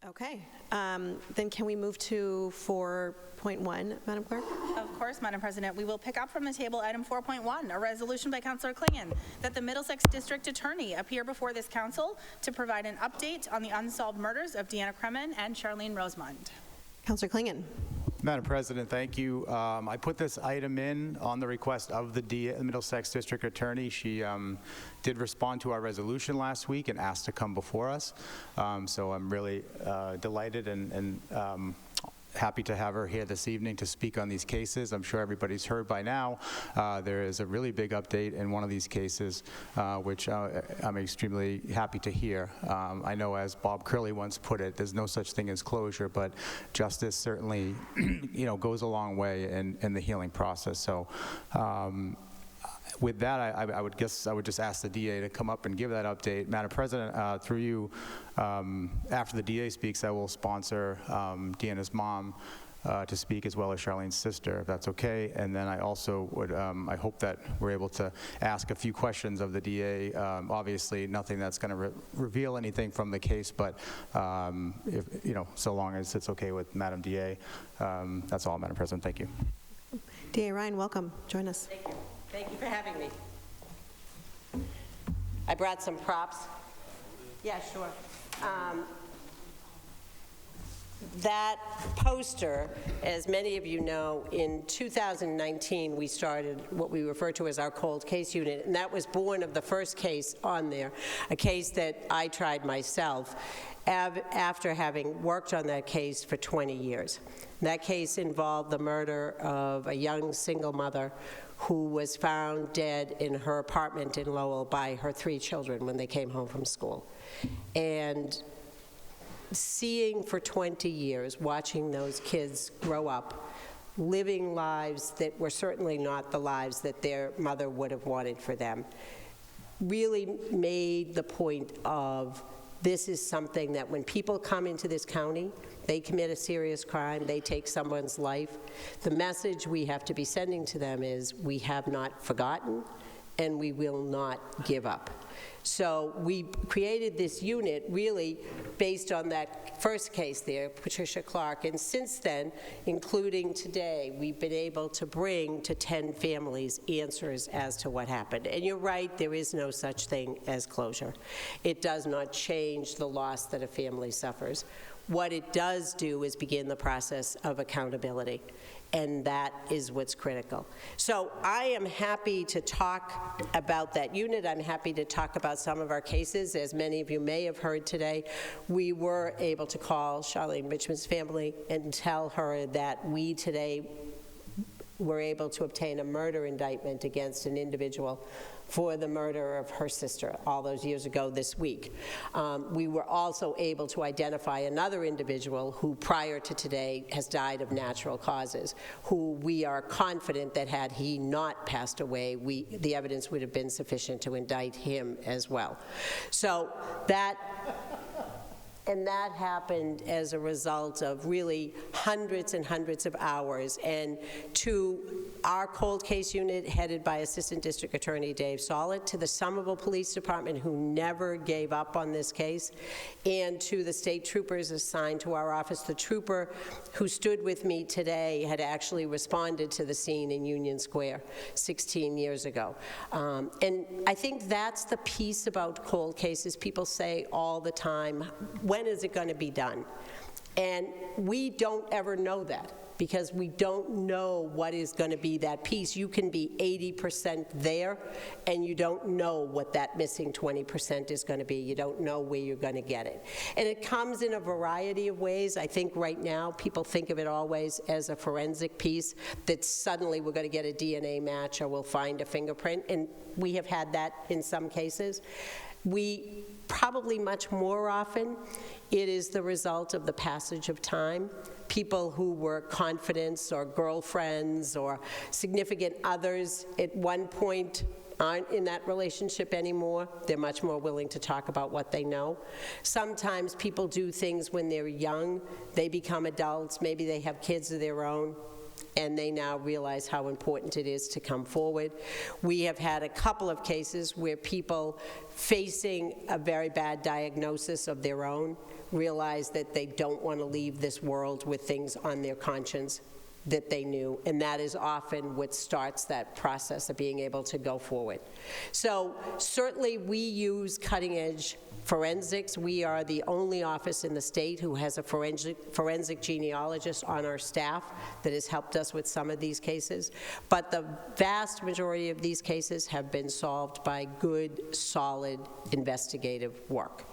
Okay, then can we move to 4.1, Madam Clerk? Of course, Madam President. We will pick up from the table item 4.1, a resolution by Councillor Clingan that the Middlesex District Attorney appear before this council to provide an update on the unsolved murders of Deanna Kremen and Charlene Rosemond. Councillor Clingan. Madam President, thank you. I put this item in on the request of the Middlesex District Attorney. She did respond to our resolution last week and asked to come before us. So I'm really delighted and happy to have her here this evening to speak on these cases. I'm sure everybody's heard by now there is a really big update in one of these cases, which I'm extremely happy to hear. I know, as Bob Curley once put it, there's no such thing as closure, but justice certainly goes a long way in the healing process. So with that, I would just ask the DA to come up and give that update. Madam President, through you, after the DA speaks, I will sponsor Deanna's mom to speak, as well as Charlene's sister, if that's okay. And then I also would, I hope that we're able to ask a few questions of the DA. Obviously, nothing that's going to reveal anything from the case, but if, so long as it's okay with Madam DA. That's all, Madam President. Thank you. DA Ryan, welcome. Join us. Thank you. Thank you for having me. I brought some props. Yeah, sure. That poster, as many of you know, in 2019 we started what we refer to as our cold case unit, and that was born of the first case on there, a case that I tried myself after having worked on that case for 20 years. That case involved the murder of a young single mother who was found dead in her apartment in Lowell by her 3 children when they came home from school. And seeing for 20 years, watching those kids grow up, living lives that were certainly not the lives that their mother would have wanted for them, really made the point of this is something that when people come into this county, they commit a serious crime, they take someone's life, the message we have to be sending to them is we have not forgotten and we will not give up. So we created this unit really based on that first case there, Patricia Clark, and since then, including today, we've been able to bring to 10 families answers as to what happened. And you're right, there is no such thing as closure. It does not change the loss that a family suffers. What it does do is begin the process of accountability, and that is what's critical. So I am happy to talk about that unit. I'm happy to talk about some of our cases. As many of you may have heard today, we were able to call Charlene Richmond's family and tell her that we today were able to obtain a murder indictment against an individual for the murder of her sister all those years ago this week. We were also able to identify another individual who prior to today has died of natural causes, who we are confident that had he not passed away, the evidence would have been sufficient to indict him as well. So that happened as a result of really hundreds and hundreds of hours. And to our cold case unit, headed by Assistant District Attorney Dave Sollett, to the Somerville Police Department, who never gave up on this case, and to the state troopers assigned to our office. The trooper who stood with me today had actually responded to the scene in Union Square 16 years ago. And I think that's the piece about cold cases. People say all the time, when is it going to be done? And we don't ever know that, because we don't know what is going to be that piece. You can be 80% there, and you don't know what that missing 20% is going to be. You don't know where you're going to get it. And it comes in a variety of ways. I think right now people think of it always as a forensic piece, that suddenly we're going to get a DNA match or we'll find a fingerprint, and we have had that in some cases. We probably much more often, it is the result of the passage of time. People who were confidants or girlfriends or significant others at one point aren't in that relationship anymore. They're much more willing to talk about what they know. Sometimes people do things when they're young. They become adults. Maybe they have kids of their own. and they now realize how important it is to come forward. We have had a couple of cases where people facing a very bad diagnosis of their own realize that they don't want to leave this world with things on their conscience that they knew, and that is often what starts that process of being able to go forward. So certainly we use cutting-edge forensics. We are the only office in the state who has a forensic genealogist on our staff that has helped us with some of these cases. But the vast majority of these cases have been solved by good, solid investigative work.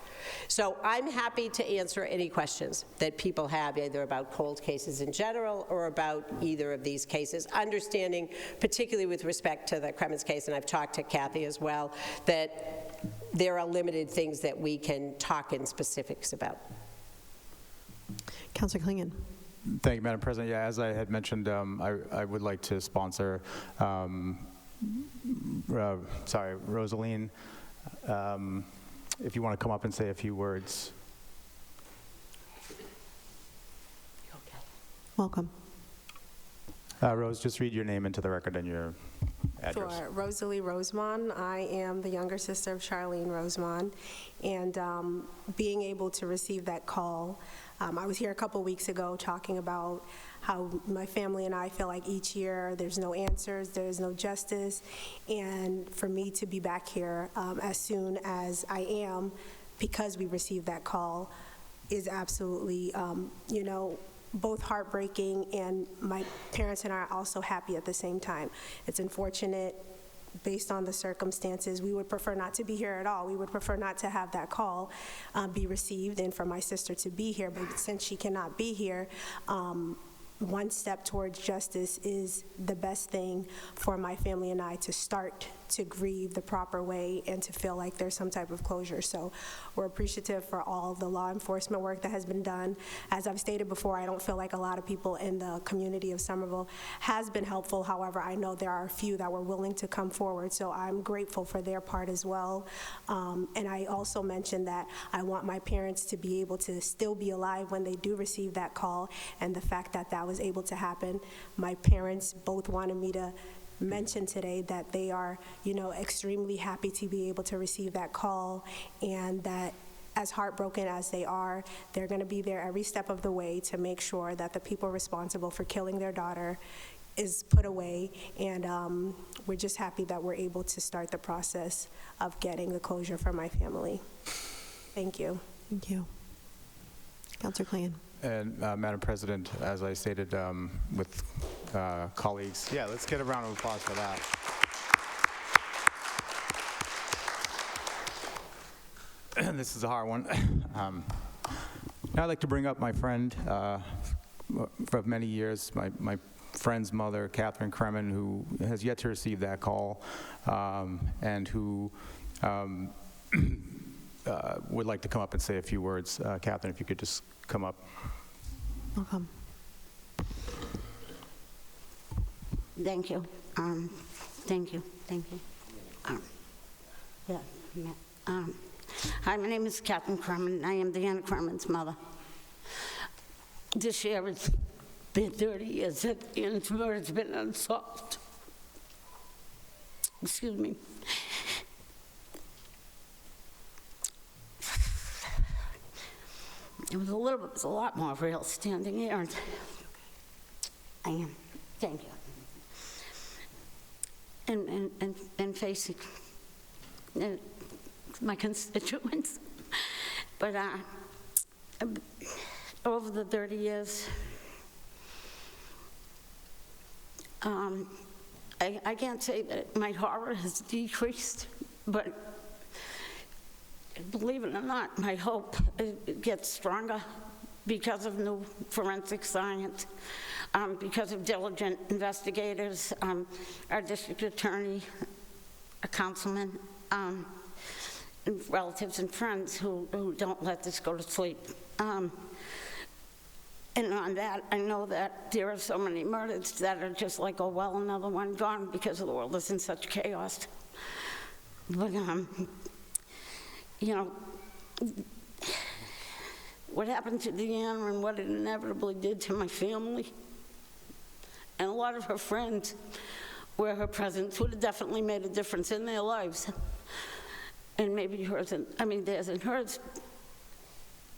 So I'm happy to answer any questions that people have, either about cold cases in general or about either of these cases, understanding, particularly with respect to the Cremens case, and I've talked to Kathy as well, that there are limited things that we can talk in specifics about. Councilor Klingon. Thank you, Madam President. Yeah, as I had mentioned, I would like to sponsor, Rosaline, if you want to come up and say a few words. Welcome. Rose, just read your name into the record and your address. Sure. Rosalie Rosemond. I am the younger sister of Charlene Rosemond. And being able to receive that call, I was here a couple weeks ago talking about how my family and I feel like each year there's no answers, there's no justice. And for me to be back here as soon as I am, because we received that call, is absolutely, both heartbreaking, and my parents and I are also happy at the same time. It's unfortunate based on the circumstances. We would prefer not to be here at all. We would prefer not to have that call be received and for my sister to be here, but since she cannot be here, one step towards justice is the best thing for my family and I to start to grieve the proper way and to feel like there's some type of closure. So we're appreciative for all the law enforcement work that has been done. As I've stated before, I don't feel like a lot of people in the community of Somerville has been helpful. However, I know there are a few that were willing to come forward, so I'm grateful for their part as well. And I also mentioned that I want my parents to be able to still be alive when they do receive that call, and the fact that that was able to happen. My parents both wanted me to mention today that they are, extremely happy to be able to receive that call, and that as heartbroken as they are, they're going to be there every step of the way to make sure that the people responsible for killing their daughter is put away. And we're just happy that we're able to start the process of getting the closure for my family. Thank you. Thank you. Councilor Klingon. And Madam President, as I stated with colleagues, yeah, let's get a round of applause for that. This is a hard one. I'd like to bring up my friend for many years, my friend's mother, Catherine Kremen, who has yet to receive that call, and who would like to come up and say a few words. Catherine, if you could just come up. Welcome. Thank you. Thank you. Hi, my name is Catherine Kremen. I am Deanna Kremen's mother. This year it's been 30 years that Deanna's murder's been unsolved. Excuse me. It was a lot more real standing here. I am. Thank you. And facing my constituents. But over the 30 years, I can't say that my horror has decreased, but believe it or not, my hope gets stronger because of new forensic science, because of diligent investigators, our district attorney, a councilman, and relatives and friends who don't let this go to sleep. And on that, I know that there are so many murders that are just like, oh, well, another one gone because the world is in such chaos. But, what happened to Deanna and what it inevitably did to my family And a lot of her friends, where her presence would have definitely made a difference in their lives. And maybe hers, theirs and hers.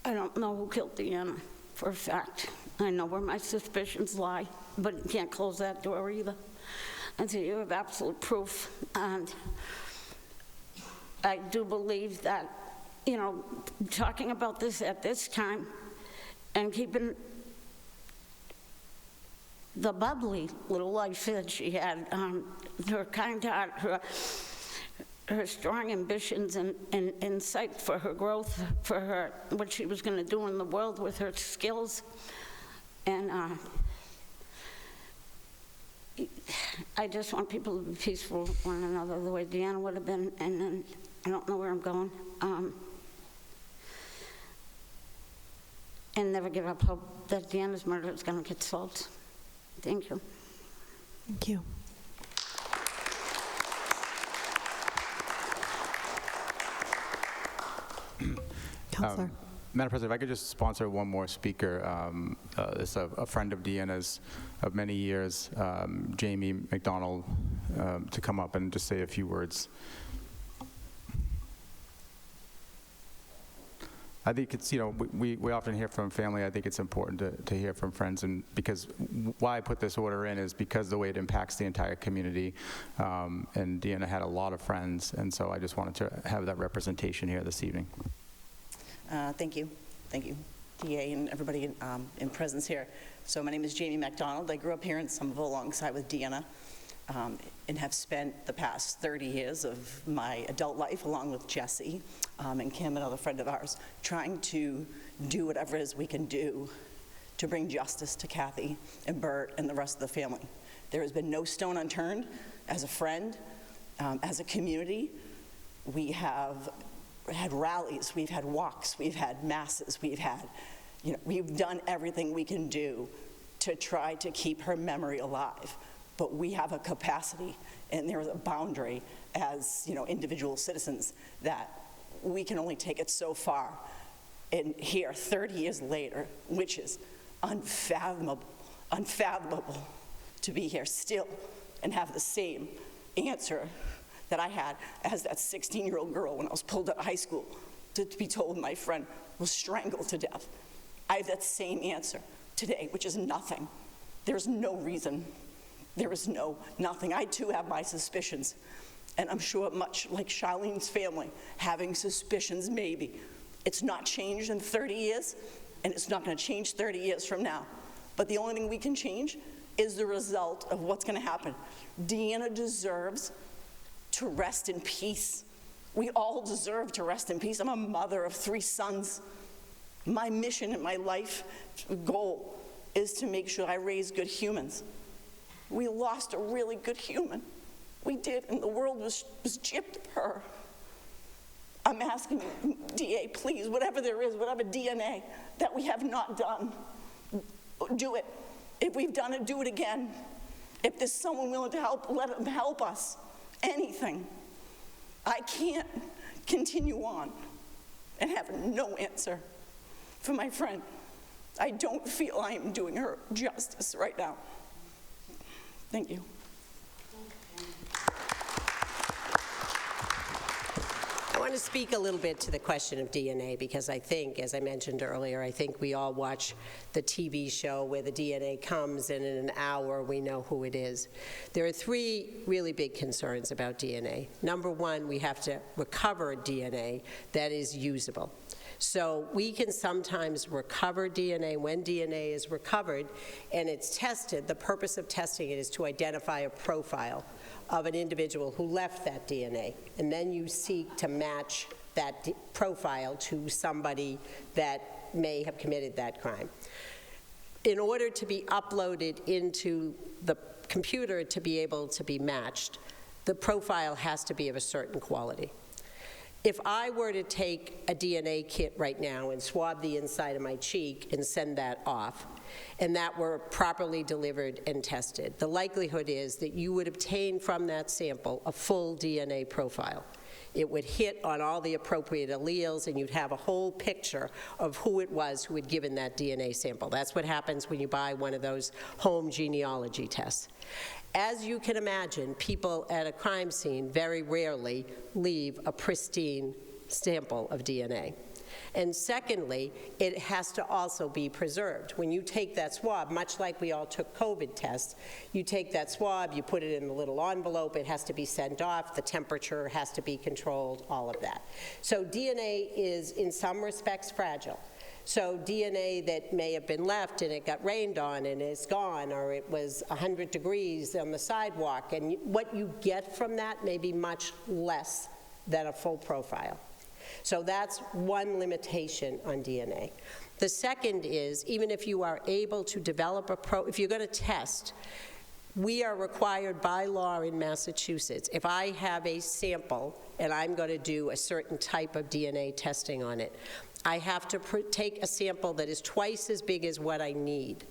I don't know who killed Deanna for a fact. I know where my suspicions lie, but you can't close that door either until you have absolute proof. And I do believe that, talking about this at this time and keeping the bubbly little life that she had, her kind heart, her strong ambitions and insight for her growth, for her, what she was going to do in the world with her skills. And I just want people to be peaceful with one another the way Deanna would have been, and then I don't know where I'm going. And never give up hope that Deanna's murder is going to get solved. Thank you. Thank you. Counselor. Madam President, if I could just sponsor one more speaker. This is a friend of Deanna's of many years, Jamie McDonald, to come up and just say a few words. I think it's, we often hear from family. I think it's important to hear from friends, and because why I put this order in is because the way it impacts the entire community, and Deanna had a lot of friends, and so I just wanted to have that representation here this evening. Thank you, DA and everybody in presence here. So my name is Jamie MacDonald. I grew up here in Somerville alongside with Deanna, and have spent the past 30 years of my adult life along with Jesse and Kim, another friend of ours, trying to do whatever it is we can do to bring justice to Kathy and Bert and the rest of the family. There has been no stone unturned. As a friend, as a community, we have had rallies, we've had walks, we've had masses, we've done everything we can do to try to keep her memory alive. But we have a capacity, and there is a boundary as individual citizens that we can only take it so far. And here, 30 years later, which is unfathomable to be here still and have the same answer that I had as that 16-year-old girl when I was pulled out of high school to be told my friend was strangled to death. I have that same answer today, which is nothing. There's no reason. There is nothing. I too have my suspicions, and I'm sure much like Charlene's family, having suspicions maybe. It's not changed in 30 years, and it's not going to change 30 years from now. But the only thing we can change is the result of what's going to happen. Deanna deserves to rest in peace. We all deserve to rest in peace. I'm a mother of 3 sons. My mission in my life goal is to make sure I raise good humans. We lost a really good human. We did, and the world was gypped of her. I'm asking you, DA, please, whatever there is, whatever DNA that we have not done, do it. If we've done it, do it again. If there's someone willing to help, let them help us. Anything. I can't continue on and have no answer for my friend. I don't feel I am doing her justice right now. Thank you. I want to speak a little bit to the question of DNA because I think, as I mentioned earlier, I think we all watch the TV show where the DNA comes and in an hour we know who it is. There are 3 really big concerns about DNA. Number 1, we have to recover DNA that is usable. So we can sometimes recover DNA. When DNA is recovered and it's tested, the purpose of testing it is to identify a profile of an individual who left that DNA. And then you seek to match that profile to somebody that may have committed that crime. In order to be uploaded into the computer to be able to be matched, the profile has to be of a certain quality. If I were to take a DNA kit right now and swab the inside of my cheek and send that off, and that were properly delivered and tested, the likelihood is that you would obtain from that sample a full DNA profile. It would hit on all the appropriate alleles, and you'd have a whole picture of who it was who had given that DNA sample. That's what happens when you buy one of those home genealogy tests. As you can imagine, people at a crime scene very rarely leave a pristine sample of DNA. And secondly, it has to also be preserved. When you take that swab, much like we all took COVID tests, you take that swab, you put it in a little envelope, it has to be sent off, the temperature has to be controlled, all of that. So DNA is, in some respects, fragile. So DNA that may have been left and it got rained on and it's gone, or it was 100 degrees on the sidewalk, and what you get from that may be much less than a full profile. So that's one limitation on DNA. The second is, even if you are able to develop if you're going to test, we are required by law in Massachusetts, if I have a sample and I'm going to do a certain type of DNA testing on it, I have to take a sample that is twice as big as what I need,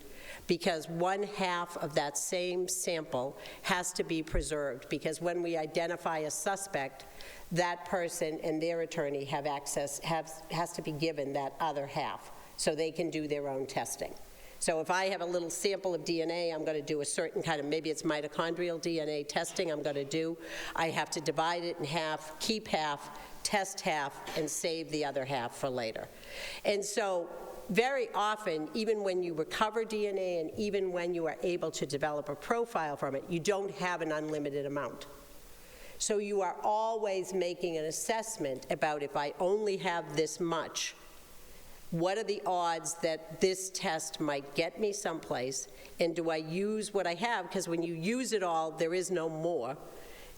because 1/2 of that same sample has to be preserved, because when we identify a suspect, that person and their attorney have access, has to be given that other half so they can do their own testing. So if I have a little sample of DNA, I'm going to do a certain kind of, maybe it's mitochondrial DNA testing I'm going to do. I have to divide it in half, keep half, test half, and save the other half for later. And so very often, even when you recover DNA and even when you are able to develop a profile from it, you don't have an unlimited amount. So you are always making an assessment about, if I only have this much, what are the odds that this test might get me someplace, and do I use what I have? Because when you use it all, there is no more.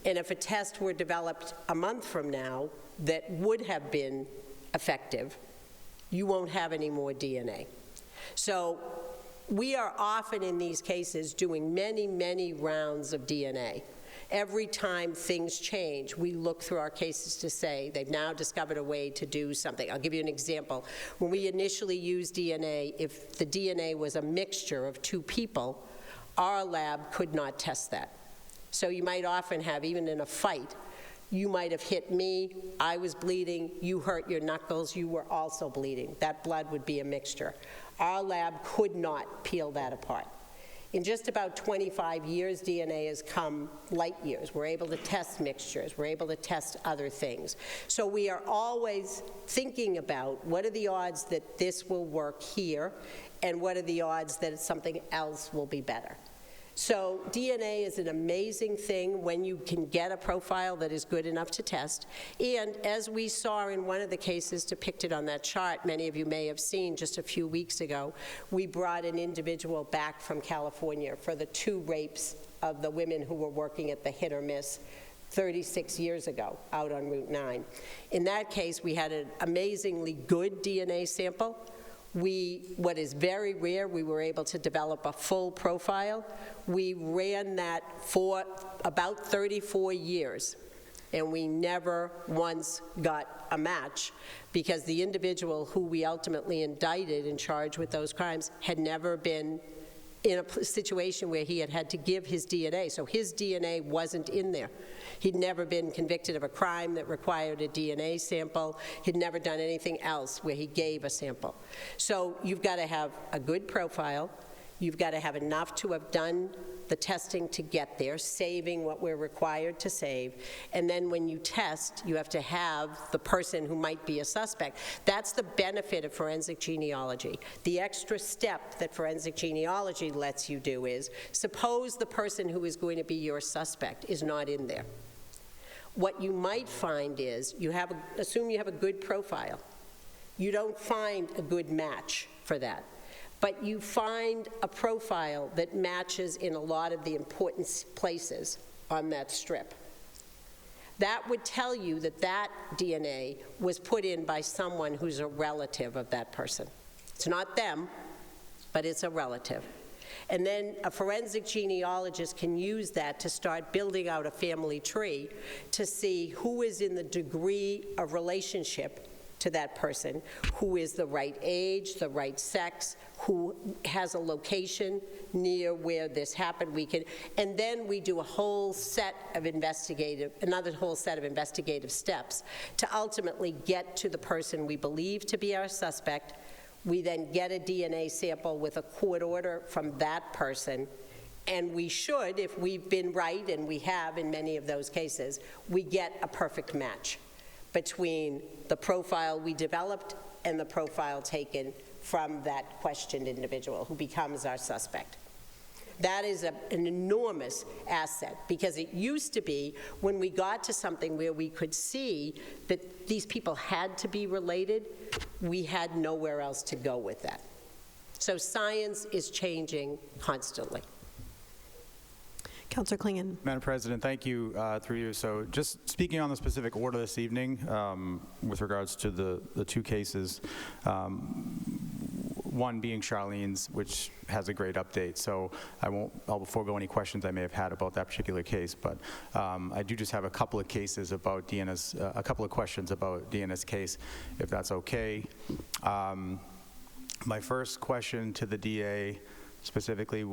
And if a test were developed a month from now that would have been effective, you won't have any more DNA. So we are often in these cases doing many, many rounds of DNA. Every time things change, we look through our cases to say, they've now discovered a way to do something. I'll give you an example. When we initially used DNA, if the DNA was a mixture of two people, our lab could not test that. So you might often have, even in a fight, you might have hit me, I was bleeding, you hurt your knuckles, you were also bleeding. That blood would be a mixture. Our lab could not peel that apart. In just about 25 years, DNA has come light years. We're able to test mixtures. We're able to test other things. So we are always thinking about, what are the odds that this will work here, and what are the odds that something else will be better? So DNA is an amazing thing when you can get a profile that is good enough to test. And as we saw in one of the cases depicted on that chart, many of you may have seen just a few weeks ago, we brought an individual back from California for the 2 rapes of the women who were working at the Hit or Miss 36 years ago out on Route 9. In that case, we had an amazingly good DNA sample. What is very rare, we were able to develop a full profile. We ran that for about 34 years, and we never once got a match, because the individual who we ultimately indicted and charged with those crimes had never been in a situation where he had to give his DNA. So his DNA wasn't in there. He'd never been convicted of a crime that required a DNA sample. He'd never done anything else where he gave a sample. So you've got to have a good profile. You've got to have enough to have done the testing to get there, saving what we're required to save. And then when you test, you have to have the person who might be a suspect. That's the benefit of forensic genealogy. The extra step that forensic genealogy lets you do is, suppose the person who is going to be your suspect is not in there. What you might find is, assume you have a good profile. You don't find a good match for that. But you find a profile that matches in a lot of the important places on that strip. That would tell you that that DNA was put in by someone who's a relative of that person. It's not them, but it's a relative. And then a forensic genealogist can use that to start building out a family tree to see who is in the degree of relationship to that person, who is the right age, the right sex, who has a location near where this happened. And then we do another whole set of investigative steps to ultimately get to the person we believe to be our suspect. We then get a DNA sample with a court order from that person, and we should, if we've been right, and we have in many of those cases, we get a perfect match between the profile we developed and the profile taken from that questioned individual who becomes our suspect. That is an enormous asset, because it used to be when we got to something where we could see that these people had to be related, we had nowhere else to go with that. So science is changing constantly. Councillor Klingon. Madam President, thank you, through you. So just speaking on the specific order this evening with regards to the two cases, one being Charlene's, which has a great update. So I'll forego any questions I may have had about that particular case, but I do just have a couple of cases about Deanna's, a couple of questions about Deanna's case, if that's okay. My first question to the DA specifically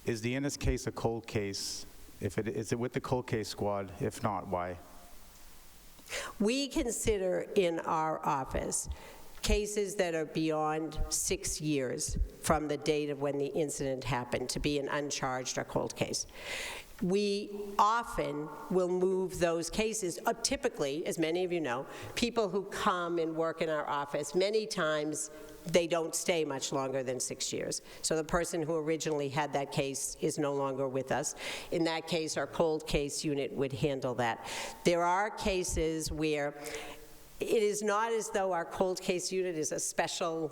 is Deanna's case a cold case? Is it with the cold case squad? If not, why? We consider in our office cases that are beyond 6 years from the date of when the incident happened to be an uncharged or cold case. We often will move those cases, typically, as many of you know, people who come and work in our office, many times they don't stay much longer than 6 years. So the person who originally had that case is no longer with us. In that case, our cold case unit would handle that. There are cases where it is not as though our cold case unit is a special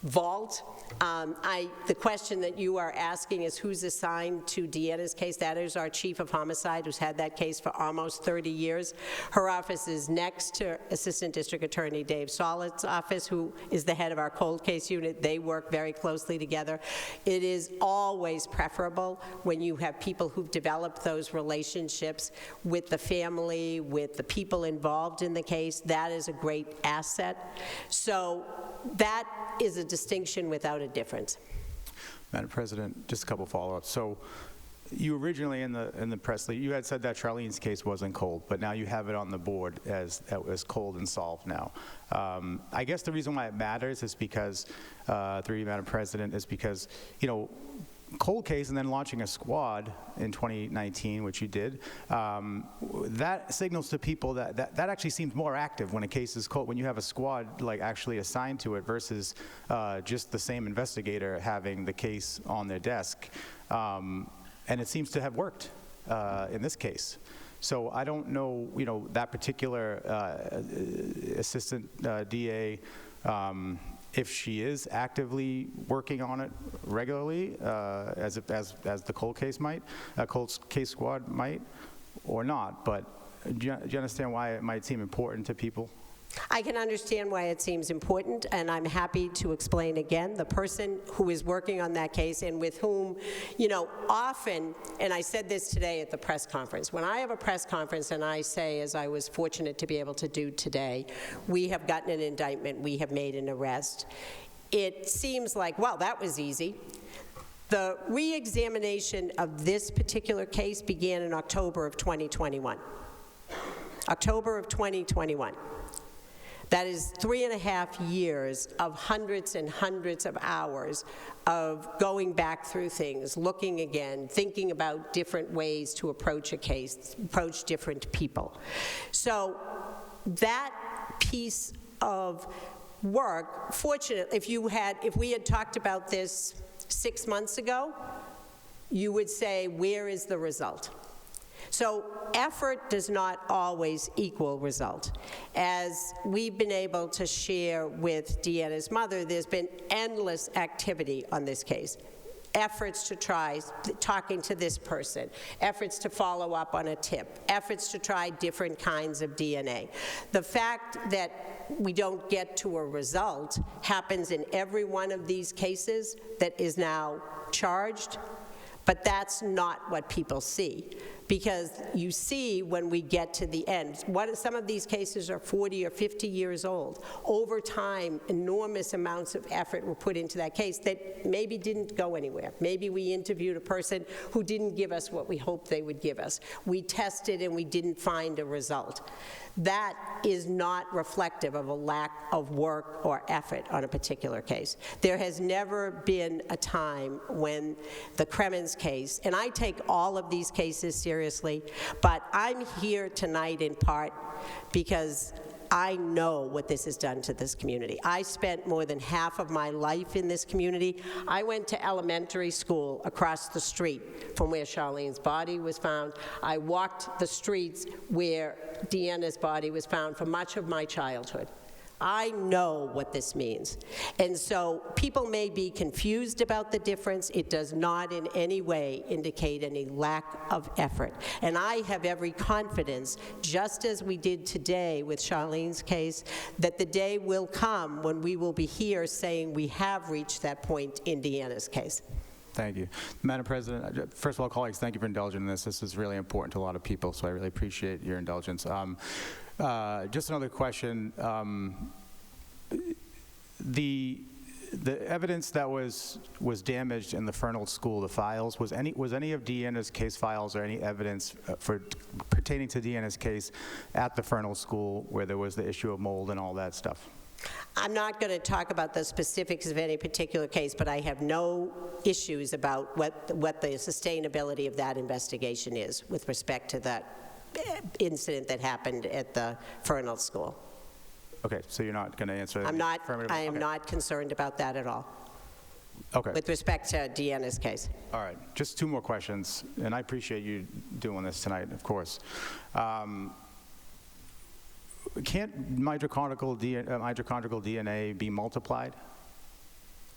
vault. The question that you are asking is who's assigned to Deanna's case. That is our chief of homicide, who's had that case for almost 30 years. Her office is next to Assistant District Attorney Dave Sollitt's office, who is the head of our cold case unit. They work very closely together. It is always preferable when you have people who've developed those relationships with the family, with the people involved in the case. That is a great asset. So that is a distinction without a difference. Madam President, just a couple follow-ups. So you originally in the press, you had said that Charlene's case wasn't cold, but now you have it on the board as cold and solved now. I guess the reason why it matters is because, through you, Madam President, is because, you know, cold case and then launching a squad in 2019, which you did, that signals to people that actually seems more active when a case is cold, when you have a squad like actually assigned to it versus just the same investigator having the case on their desk. And it seems to have worked in this case. So I don't know, you know, that particular assistant DA, if she is actively working on it regularly, as the cold case squad might, or not. But do you understand why it might seem important to people? I can understand why it seems important, and I'm happy to explain again. The person who is working on that case and with whom, you know, often, and I said this today at the press conference, when I have a press conference and I say, as I was fortunate to be able to do today, we have gotten an indictment, we have made an arrest, it seems like, well, that was easy. The re-examination of this particular case began in October of 2021. October of 2021. That is 3.5 years of hundreds and hundreds of hours of going back through things, looking again, thinking about different ways to approach a case, approach different people. So that piece of work, fortunately, if we had talked about this 6 months ago, you would say, where is the result? So effort does not always equal result. As we've been able to share with Deanna's mother, there's been endless activity on this case. Efforts to try talking to this person, efforts to follow up on a tip, efforts to try different kinds of DNA. The fact that we don't get to a result happens in every one of these cases that is now charged, but that's not what people see. because you see when we get to the end, some of these cases are 40 or 50 years old. Over time, enormous amounts of effort were put into that case that maybe didn't go anywhere. Maybe we interviewed a person who didn't give us what we hoped they would give us. We tested and we didn't find a result. That is not reflective of a lack of work or effort on a particular case. There has never been a time when the Kremens case, and I take all of these cases seriously, but I'm here tonight in part because I know what this has done to this community. I spent more than half of my life in this community. I went to elementary school across the street from where Charlene's body was found. I walked the streets where Deanna's body was found for much of my childhood. I know what this means. And so people may be confused about the difference. It does not in any way indicate any lack of effort. And I have every confidence, just as we did today with Charlene's case, that the day will come when we will be here saying we have reached that point in Deanna's case. Thank you. Madam President, first of all, colleagues, thank you for indulging in this. This is really important to a lot of people, so I really appreciate your indulgence. Just another question. The evidence that was damaged in the Fernald School, the files, was any of Deanna's case files or any evidence pertaining to Deanna's case at the Fernald School where there was the issue of mold and all that stuff? I'm not going to talk about the specifics of any particular case, but I have no issues about what the sustainability of that investigation is with respect to that incident that happened at the Fernald School. Okay, so you're not going to answer that? I am not concerned about that at all. Okay. With respect to Deanna's case. All right, just two more questions, and I appreciate you doing this tonight, of course. Can't mitochondrial DNA be multiplied?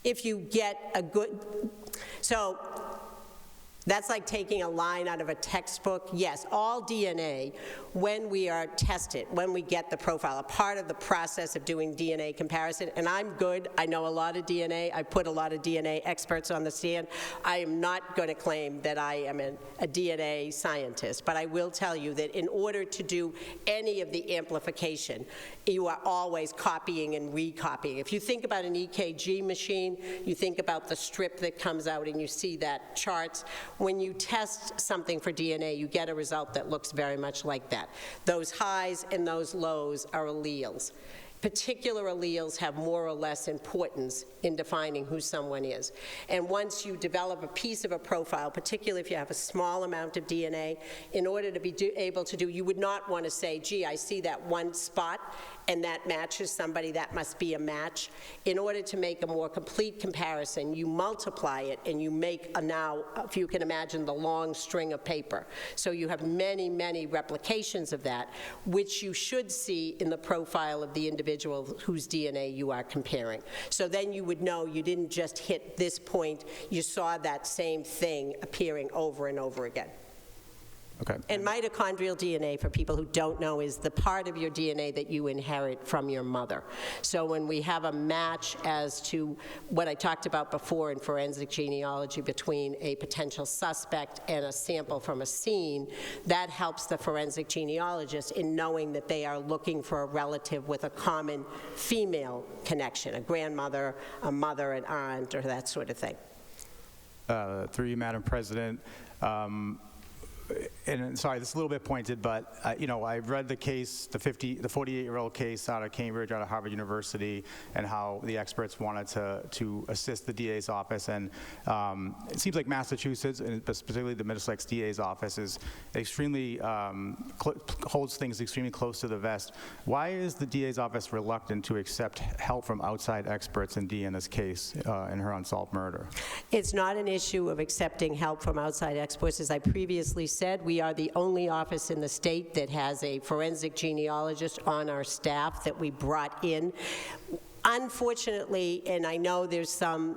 If you get a good, so that's like taking a line out of a textbook. Yes, all DNA, when we are tested, when we get the profile, a part of the process of doing DNA comparison, and I'm good, I know a lot of DNA, I put a lot of DNA experts on the stand. I am not going to claim that I am a DNA scientist, but I will tell you that in order to do any of the amplification, you are always copying and recopying. If you think about an EKG machine, you think about the strip that comes out and you see that charts. When you test something for DNA, you get a result that looks very much like that. Those highs and those lows are alleles. Particular alleles have more or less importance in defining who someone is. And once you develop a piece of a profile, particularly if you have a small amount of DNA, in order to be able to do, you would not want to say, gee, I see that one spot and that matches somebody, that must be a match. In order to make a more complete comparison, you multiply it and you make now, if you can imagine, the long string of paper. So you have many, many replications of that, which you should see in the profile of the individual whose DNA you are comparing. So then you would know you didn't just hit this point, you saw that same thing appearing over and over again. Okay. And mitochondrial DNA, for people who don't know, is the part of your DNA that you inherit from your mother. So when we have a match as to what I talked about before in forensic genealogy between a potential suspect and a sample from a scene, that helps the forensic genealogist in knowing that they are looking for a relative with a common female connection, a grandmother, a mother, an aunt, or that sort of thing. Through you, Madam President, and sorry, this is a little bit pointed, but you know, I've read the case, the 48-year-old case out of Cambridge, out of Harvard University, and how the experts wanted to assist the DA's office, and it seems like Massachusetts, and particularly the Middlesex DA's office, is extremely holds things extremely close to the vest. Why is the DA's office reluctant to accept help from outside experts in Deanna's case in her unsolved murder? It's not an issue of accepting help from outside experts. As I previously said, we are the only office in the state that has a forensic genealogist on our staff that we brought in. Unfortunately, and I know there's some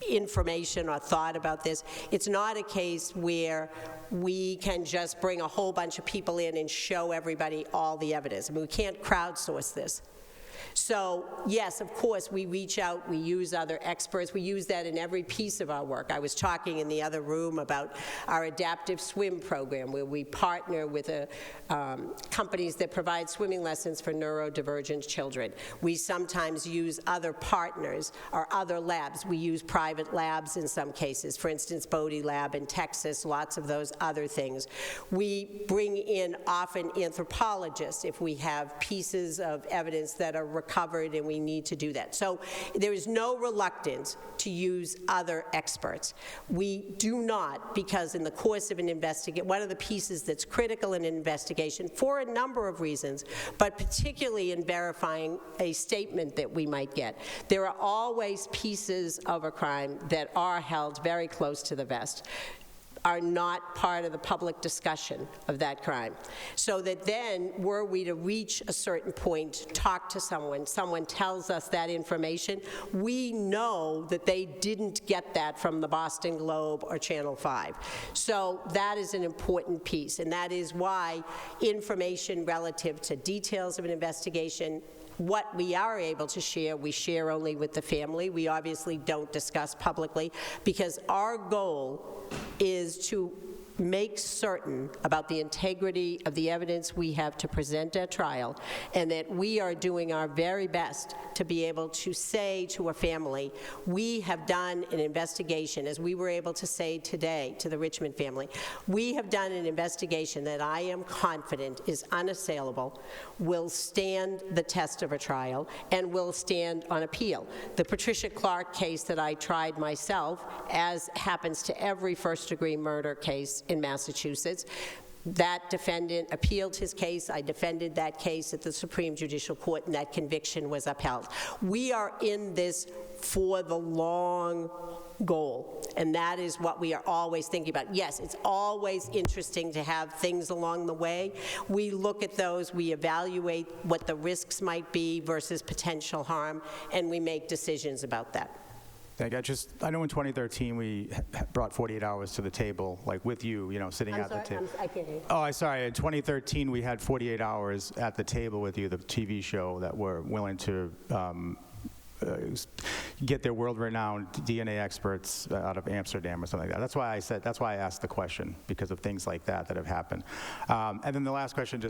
information or thought about this, it's not a case where we can just bring a whole bunch of people in and show everybody all the evidence. I mean, we can't crowdsource this. So, yes, of course, we reach out, we use other experts, we use that in every piece of our work. I was talking in the other room about our adaptive swim program, where we partner with companies that provide swimming lessons for neurodivergent children. We sometimes use other partners or other labs. We use private labs in some cases, for instance, Bodie Lab in Texas, lots of those other things. We bring in often anthropologists if we have pieces of evidence that are recovered and we need to do that. So there is no reluctance to use other experts. We do not, because in the course of an investigation, one of the pieces that's critical in an investigation for a number of reasons, but particularly in verifying a statement that we might get, there are always pieces of a crime that are held very close to the vest, are not part of the public discussion of that crime. So that then, were we to reach a certain point, talk to someone, someone tells us that information, we know that they didn't get that from the Boston Globe or Channel 5. So that is an important piece, and that is why information relative to details of an investigation, what we are able to share, we share only with the family. We obviously don't discuss publicly, because our goal is to make certain about the integrity of the evidence we have to present at trial, and that we are doing our very best to be able to say to a family, we have done an investigation, as we were able to say today to the Richmond family, we have done an investigation that I am confident is unassailable, will stand the test of a trial, and will stand on appeal. The Patricia Clark case that I tried myself, as happens to every first-degree murder case in Massachusetts, that defendant appealed his case. I defended that case at the Supreme Judicial Court, and that conviction was upheld. We are in this for the long goal, and that is what we are always thinking about. Yes, it's always interesting to have things along the way. We look at those, we evaluate what the risks might be versus potential harm, and we make decisions about that. I know in 2013 we brought 48 hours to the table, like with you, sitting at the table. I can't hear you. Oh, I'm sorry. In 2013 we had 48 hours at the table with you, the TV show, that were willing to get their world-renowned DNA experts out of Amsterdam or something like that. That's why I asked the question, because of things like that have happened. And then the last question,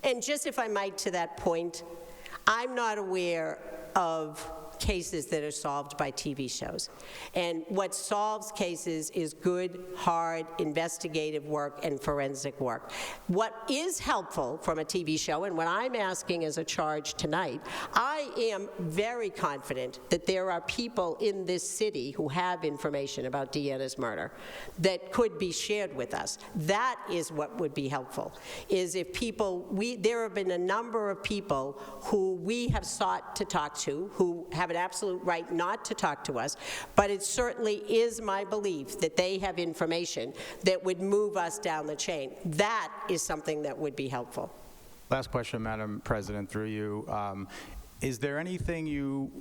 and just if I might, to that point, I'm not aware of cases that are solved by TV shows. And what solves cases is good, hard, investigative work and forensic work. What is helpful from a TV show, and what I'm asking as a charge tonight, I am very confident that there are people in this city who have information about Deanna's murder that could be shared with us. That is what would be helpful, is if people, there have been a number of people who we have sought to talk to, who have an absolute right not to talk to us, but it certainly is my belief that they have information that would move us down the chain. That is something that would be helpful. Last question, Madam President, through you. Is there anything you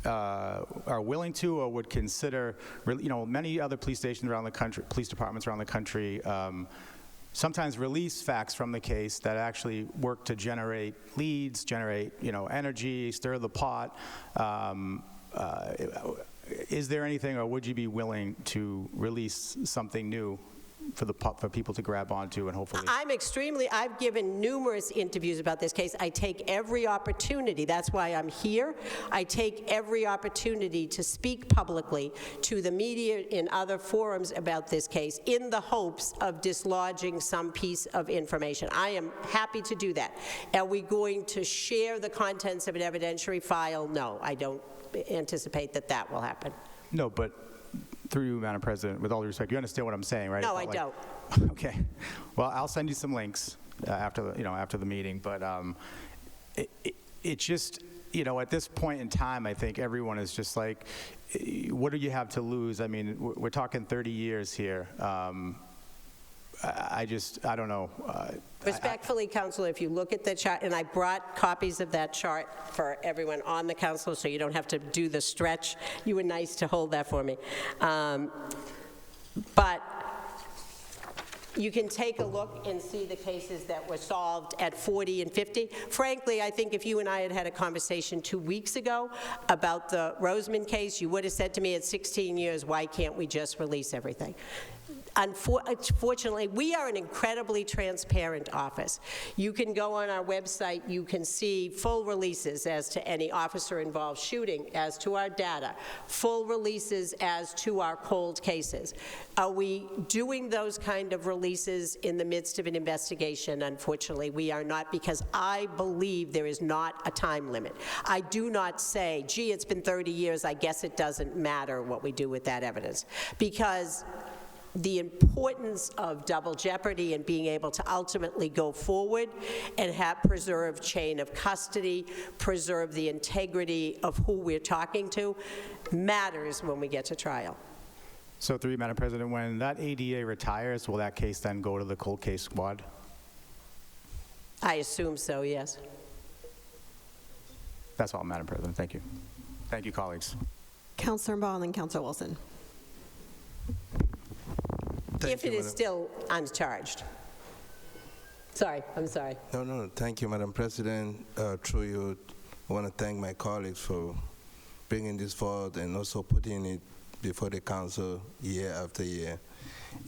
are willing to or would consider, many other police stations around the country, police departments around the country, sometimes release facts from the case that actually work to generate leads, generate, energy, stir the pot. Is there anything, or would you be willing to release something new for people to grab onto and hopefully? I've given numerous interviews about this case. I take every opportunity, that's why I'm here. I take every opportunity to speak publicly to the media in other forums about this case in the hopes of dislodging some piece of information. I am happy to do that. Are we going to share the contents of an evidentiary file? No, I don't anticipate that will happen. No, but through you, Madam President, with all due respect, you understand what I'm saying, right? No, I don't. Okay. Well, I'll send you some links after the meeting. But it just, at this point in time, I think everyone is just like, what do you have to lose? I mean, we're talking 30 years here. I don't know. Respectfully, Councilor, if you look at the chart, and I brought copies of that chart for everyone on the council, so you don't have to do the stretch. You were nice to hold that for me. But you can take a look and see the cases that were solved at 40 and 50. Frankly, I think if you and I had had a conversation 2 weeks ago about the Roseman case, you would have said to me, at 16 years, why can't we just release everything? Unfortunately, we are an incredibly transparent office. You can go on our website, you can see full releases as to any officer-involved shooting, as to our data, full releases as to our cold cases. Are we doing those kind of releases in the midst of an investigation? Unfortunately, we are not, because I believe there is not a time limit. I do not say, gee, it's been 30 years, I guess it doesn't matter what we do with that evidence, because the importance of double jeopardy and being able to ultimately go forward and have preserved chain of custody, preserve the integrity of who we're talking to, matters when we get to trial. So through you, Madam President, when that ADA retires, will that case then go to the cold case squad? I assume so, yes. That's all, Madam President. Thank you. Thank you, colleagues. Councilor Mbaugh and then Councilor Wilson. If it is still uncharged. Sorry, I'm sorry. No, thank you, Madam President. Through you, I want to thank my colleagues for bringing this forward and also putting it before the council year after year.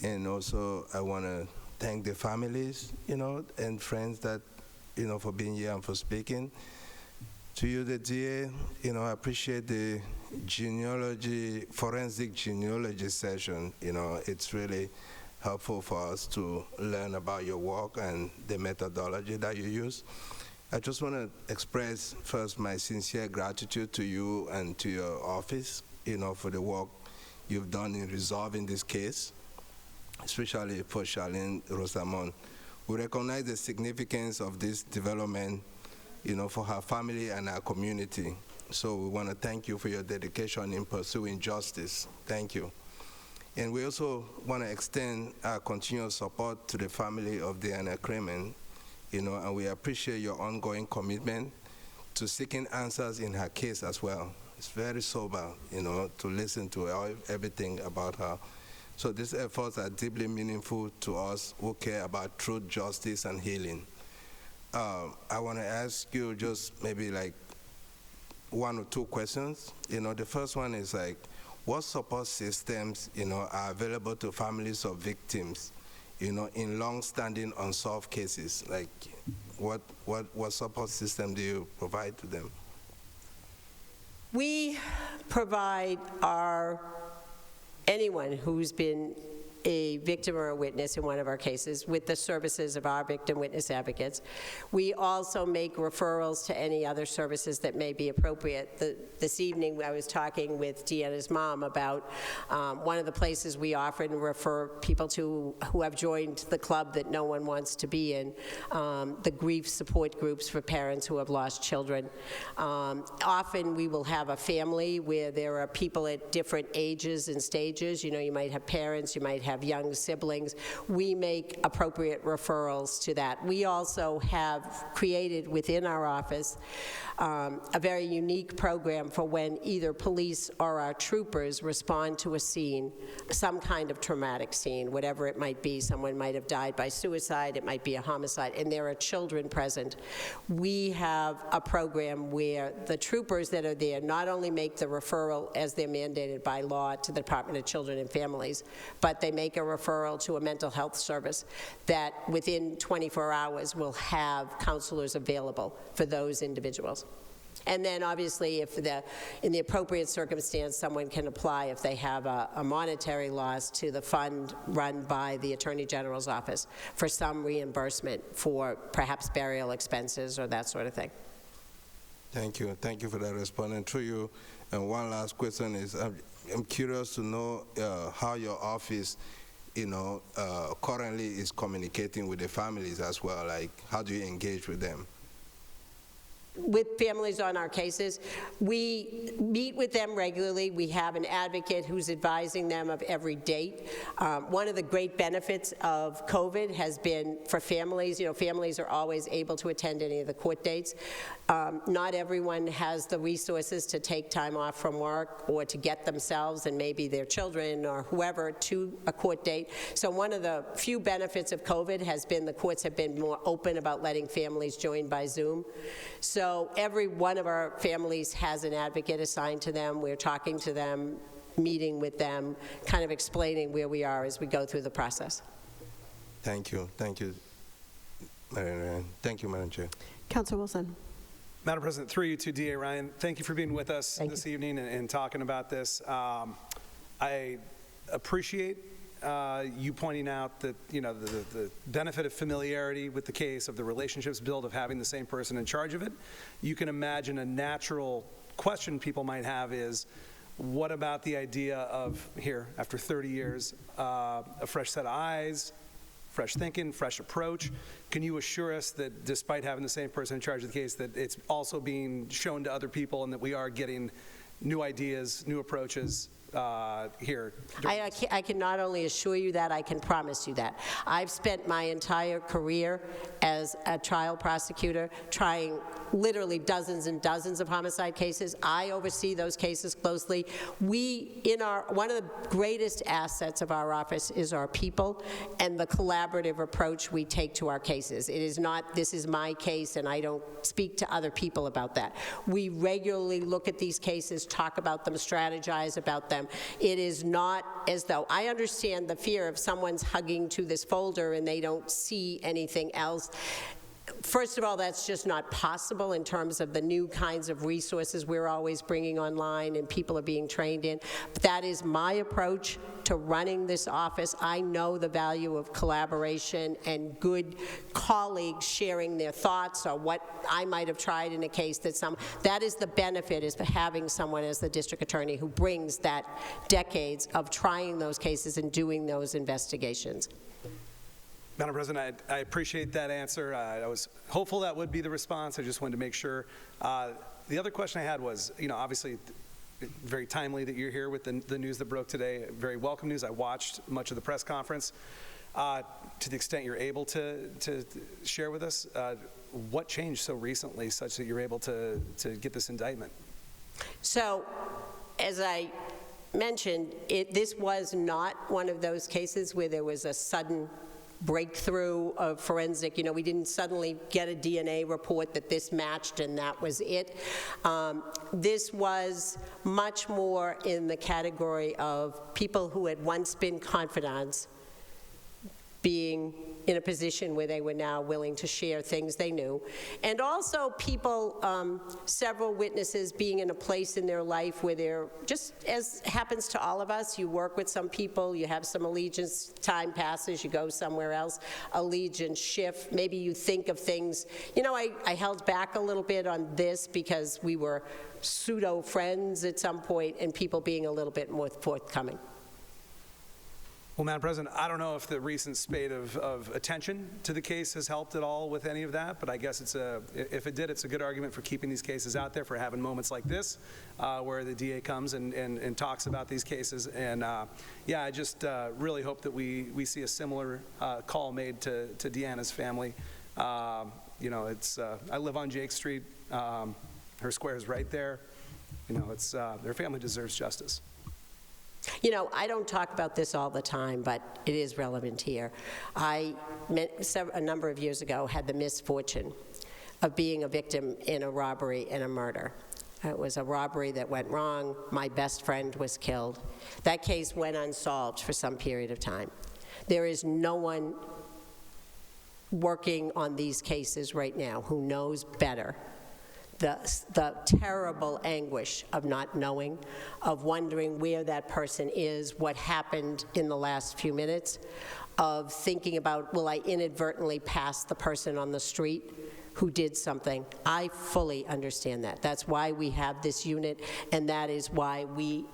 And also, I want to thank the families, and friends that, for being here and for speaking. To you, the DA, I appreciate the forensic genealogy session. It's really helpful for us to learn about your work and the methodology that you use. I just want to express first my sincere gratitude to you and to your office, for the work you've done in resolving this case, especially for Charlene Rosamond. We recognize the significance of this development, for her family and our community. So we want to thank you for your dedication in pursuing justice. Thank you. And we also want to extend our continued support to the family of Deanna Kremen, and we appreciate your ongoing commitment to seeking answers in her case as well. It's very sober, to listen to everything about her. So these efforts are deeply meaningful to us who care about truth, justice, and healing. I want to ask you just maybe like 1 or 2 questions. The first one is like, what support systems, are available to families of victims, in long-standing unsolved cases? Like, what support system do you provide to them? We provide anyone who's been a victim or a witness in one of our cases with the services of our victim witness advocates. We also make referrals to any other services that may be appropriate. This evening I was talking with Deanna's mom about one of the places we often refer people to who have joined the club that no one wants to be in, the grief support groups for parents who have lost children. Often we will have a family where there are people at different ages and stages. You might have parents, you might have young siblings. We make appropriate referrals to that. We also have created within our office a very unique program for when either police or our troopers respond to a scene, some kind of traumatic scene, whatever it might be. Someone might have died by suicide, it might be a homicide, and there are children present. We have a program where the troopers that are there not only make the referral as they're mandated by law to the Department of Children and Families, but they make a referral to a mental health service that within 24 hours will have counselors available for those individuals. And then obviously if in the appropriate circumstance, someone can apply if they have a monetary loss to the fund run by the Attorney General's office for some reimbursement for perhaps burial expenses or that sort of thing. Thank you. Thank you for that response. And through you, and one last question is, I'm curious to know how your office, currently is communicating with the families as well. Like, how do you engage with them? with families on our cases. We meet with them regularly. We have an advocate who's advising them of every date. One of the great benefits of COVID has been for families, families are always able to attend any of the court dates. Not everyone has the resources to take time off from work or to get themselves and maybe their children or whoever to a court date. So one of the few benefits of COVID has been the courts have been more open about letting families join by Zoom. So every one of our families has an advocate assigned to them. We're talking to them, meeting with them, kind of explaining where we are as we go through the process. Thank you, Marian Ryan. Thank you, Madam Chair. Councilor Wilson. Madam President, through you to DA Ryan, thank you for being with us this evening and talking about this. I appreciate you pointing out that, the benefit of familiarity with the case, of the relationships built, of having the same person in charge of it. You can imagine a natural question people might have is, what about the idea of, here, after 30 years, a fresh set of eyes, fresh thinking, fresh approach? Can you assure us that despite having the same person in charge of the case, that it's also being shown to other people and that we are getting new ideas, new approaches here? I can not only assure you that, I can promise you that. I've spent my entire career as a trial prosecutor trying literally dozens and dozens of homicide cases. I oversee those cases closely. One of the greatest assets of our office is our people and the collaborative approach we take to our cases. It is not, this is my case and I don't speak to other people about that. We regularly look at these cases, talk about them, strategize about them. It is not as though, I understand the fear of someone's hugging to this folder and they don't see anything else. First of all, that's just not possible in terms of the new kinds of resources we're always bringing online and people are being trained in. But that is my approach to running this office. I know the value of collaboration and good colleagues sharing their thoughts or what I might have tried in a case that is the benefit, is for having someone as the district attorney who brings that decades of trying those cases and doing those investigations. Madam President, I appreciate that answer. I was hopeful that would be the response. I just wanted to make sure. The other question I had was, obviously very timely that you're here with the news that broke today. Very welcome news. I watched much of the press conference. To the extent you're able to share with us, what changed so recently such that you're able to get this indictment? So, as I mentioned, this was not one of those cases where there was a sudden breakthrough of forensic. We didn't suddenly get a DNA report that this matched and that was it. This was much more in the category of people who had once been confidants being in a position where they were now willing to share things they knew. And also people, several witnesses being in a place in their life where they're, just as happens to all of us, you work with some people, you have some allegiance, time passes, you go somewhere else, allegiance shift, maybe you think of things. I held back a little bit on this because we were pseudo-friends at some point and people being a little bit more forthcoming. Well, Madam President, I don't know if the recent spate of attention to the case has helped at all with any of that, but I guess if it did, it's a good argument for keeping these cases out there, for having moments like this where the DA comes and talks about these cases. And yeah, I just really hope that we see a similar call made to Deanna's family. I live on Jake Street. Her square is right there. Their family deserves justice. I don't talk about this all the time, but it is relevant here. I, a number of years ago, had the misfortune of being a victim in a robbery and a murder. It was a robbery that went wrong. My best friend was killed. That case went unsolved for some period of time. There is no one working on these cases right now who knows better the terrible anguish of not knowing, of wondering where that person is, what happened in the last few minutes, of thinking about, will I inadvertently pass the person on the street who did something. I fully understand that. That's why we have this unit, and that is why we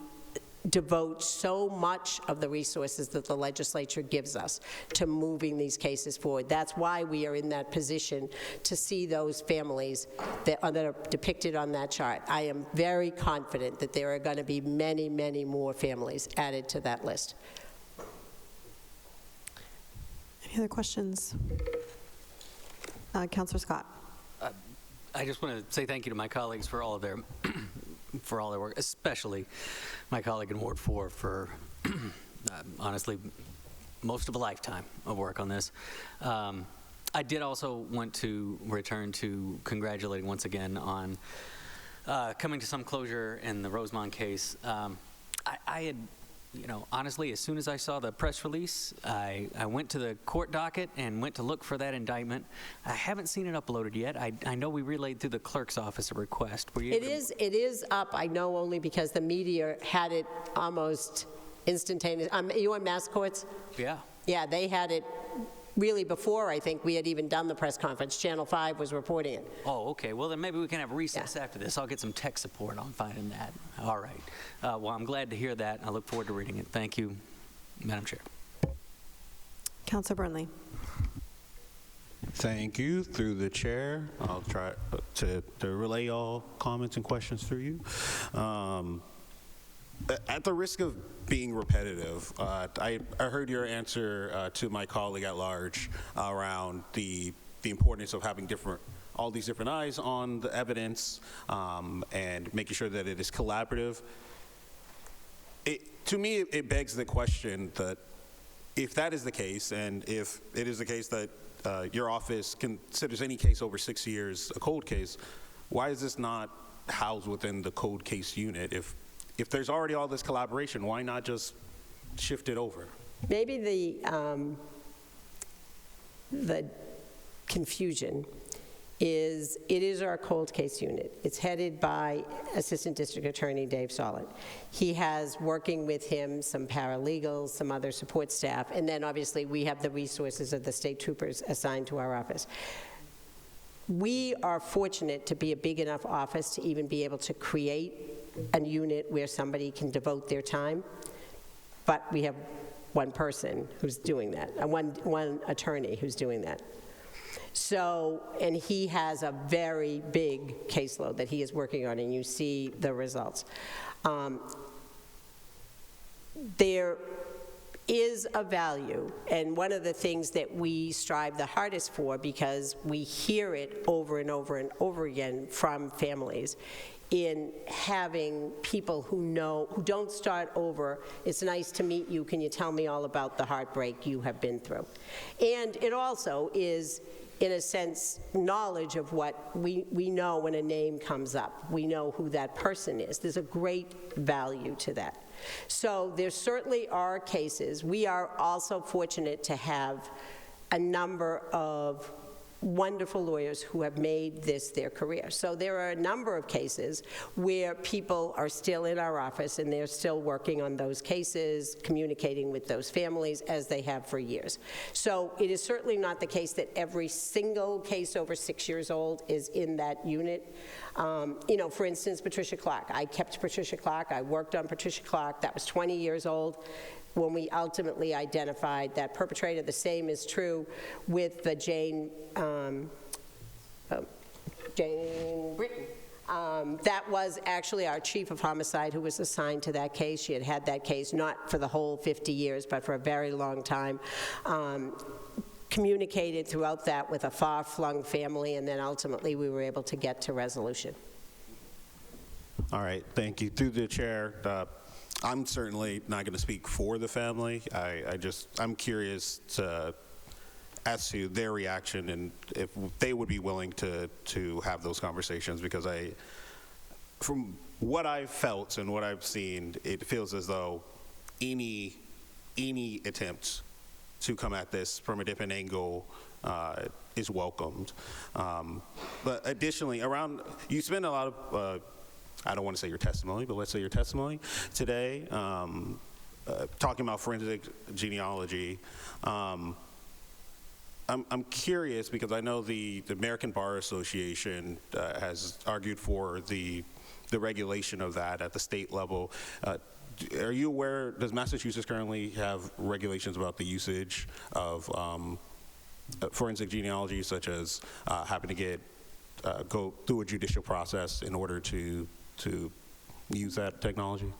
devote so much of the resources that the legislature gives us to moving these cases forward. That's why we are in that position to see those families that are depicted on that chart. I am very confident that there are going to be many, many more families added to that list. Any other questions? Councillor Scott. I just want to say thank you to my colleagues for all of their for all their work, especially my colleague in Ward 4 for honestly most of a lifetime of work on this. I did also want to return to congratulating once again on coming to some closure in the Rosemont case. I had, honestly, as soon as I saw the press release, I went to the court docket and went to look for that indictment. I haven't seen it uploaded yet. I know we relayed through the clerk's office a request. Were you able to- It is up, I know, only because the media had it almost instantaneous. You on Mass Courts? Yeah. Yeah, they had it really before, I think, we had even done the press conference. Channel 5 was reporting it. Oh, okay. Well, then maybe we can have a recess after this. I'll get some tech support on finding that. All right. Well, I'm glad to hear that. I look forward to reading it. Thank you, Madam Chair. Councillor Burnley. Thank you. Through the chair, I'll try to relay all comments and questions through you. At the risk of being repetitive, I heard your answer to my colleague at large around the importance of having all these different eyes on the evidence and making sure that it is collaborative. To me, it begs the question that if that is the case, and if it is the case that your office considers any case over 6 years a cold case, why is this not housed within the cold case unit? If there's already all this collaboration, why not just shift it over? Maybe the confusion is it is our cold case unit. It's headed by Assistant District Attorney Dave Solid. He has working with him some paralegals, some other support staff, and then obviously we have the resources of the state troopers assigned to our office. We are fortunate to be a big enough office to even be able to create a unit where somebody can devote their time, but we have one person who's doing that, and one attorney who's doing that. So, and he has a very big caseload that he is working on, and you see the results. There is a value, and one of the things that we strive the hardest for, because we hear it over and over and over again from families, in having people who don't start over, it's nice to meet you, can you tell me all about the heartbreak you have been through? And it also is, in a sense, knowledge of what we know when a name comes up. We know who that person is. There's a great value to that. So there certainly are cases. We are also fortunate to have a number of wonderful lawyers who have made this their career. So there are a number of cases where people are still in our office and they're still working on those cases, communicating with those families as they have for years. So it is certainly not the case that every single case over 6 years old is in that unit. For instance, Patricia Clark. I kept Patricia Clark. I worked on Patricia Clark. That was 20 years old when we ultimately identified that perpetrator. The same is true with the Jane Britton. That was actually our chief of homicide who was assigned to that case. She had that case not for the whole 50 years, but for a very long time. Communicated throughout that with a far-flung family, and then ultimately we were able to get to resolution. All right, thank you. Through the chair, I'm certainly not going to speak for the family. I'm curious as to their reaction and if they would be willing to have those conversations, because from what I've felt and what I've seen, it feels as though any attempt to come at this from a different angle is welcomed. But additionally, you spend a lot of I don't want to say your testimony, but let's say your testimony today, talking about forensic genealogy. I'm curious because I know the American Bar Association has argued for the regulation of that at the state level. are you aware, does Massachusetts currently have regulations about the usage of forensic genealogy, such as having to go through a judicial process in order to use that technology?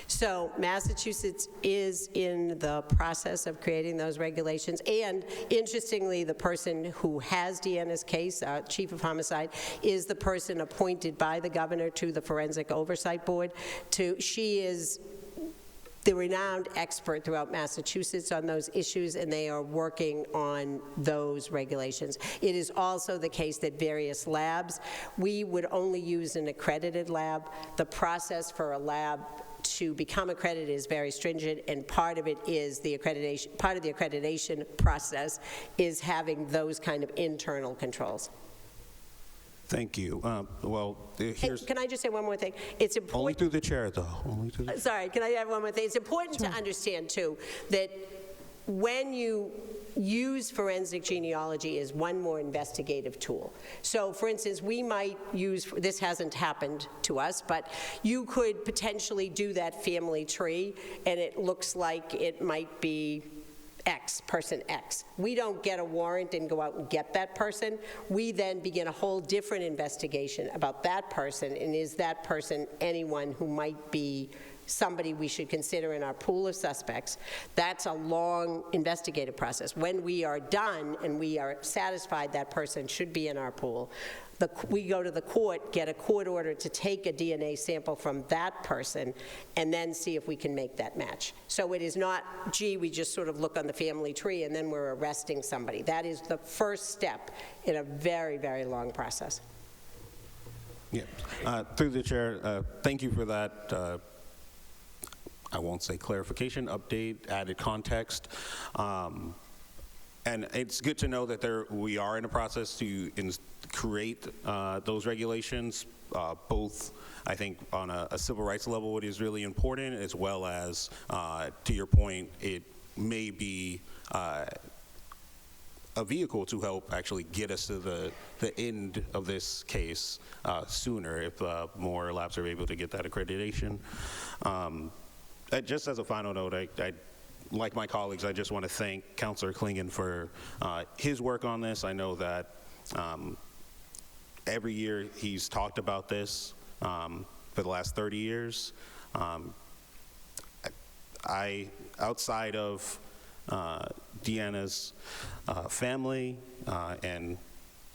So Massachusetts is in the process of creating those regulations, and interestingly, the person who has Deanna's case, Chief of Homicide, is the person appointed by the governor to the Forensic Oversight Board. She is the renowned expert throughout Massachusetts on those issues, and they are working on those regulations. It is also the case that various labs, we would only use an accredited lab. The process for a lab to become accredited is very stringent, and part of it is the accreditation, part of the accreditation process is having those kind of internal controls. Thank you. Well, here's... Can I just say one more thing? It's important... Only through the chair, though. Only through the... Sorry, can I add one more thing? It's important to understand, too, that when you use forensic genealogy as one more investigative tool. So, for instance, we might use, this hasn't happened to us, but you could potentially do that family tree, and it looks like it might be X, person X. We don't get a warrant and go out and get that person. We then begin a whole different investigation about that person, and is that person anyone who might be somebody we should consider in our pool of suspects. That's a long investigative process. When we are done and we are satisfied that person should be in our pool, we go to the court, get a court order to take a DNA sample from that person, and then see if we can make that match. So it is not, gee, we just sort of look on the family tree and then we're arresting somebody. That is the first step in a very, very long process. Yeah. Through the chair, thank you for that. I won't say clarification, update, added context. And it's good to know that we are in a process to create those regulations, both, I think, on a civil rights level, it is really important, as well as, to your point, it may be a vehicle to help actually get us to the end of this case sooner if more labs are able to get that accreditation. Just as a final note, like my colleagues, I just want to thank Councilor Klingon for his work on this. I know that every year he's talked about this for the last 30 years. Outside of Deanna's family and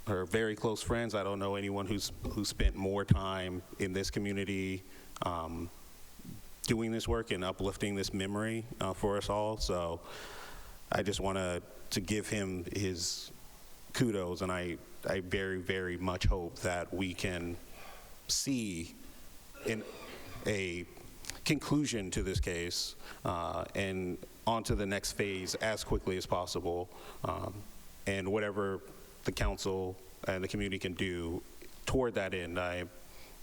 her very close friends, I don't know anyone who's spent more time in this community doing this work and uplifting this memory for us all. So I just want to give him his kudos, and I very, very much hope that we can see a conclusion to this case and on to the next phase as quickly as possible. And whatever the council and the community can do toward that end,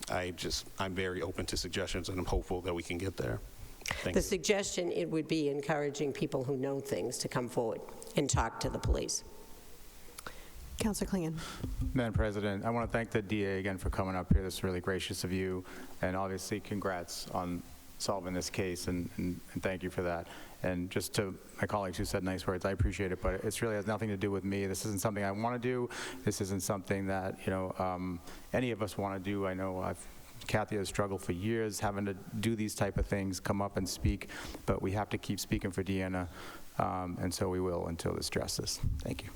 I'm very open to suggestions, and I'm hopeful that we can get there. Thank you. The suggestion, it would be encouraging people who know things to come forward and talk to the police. Councilor Klingon. Madam President, I want to thank the DA again for coming up here. This is really gracious of you, and obviously congrats on solving this case, and thank you for that. And just to my colleagues who said nice words, I appreciate it, but it really has nothing to do with me. This isn't something I want to do. This isn't something that, any of us want to do. I know Kathy has struggled for years having to do these type of things, come up and speak, but we have to keep speaking for Deanna, and so we will until there's justice. Thank you.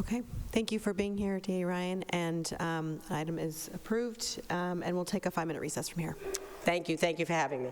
Okay, thank you for being here, DA Ryan, and the item is approved, and we'll take a 5-minute recess from here. Thank you for having me.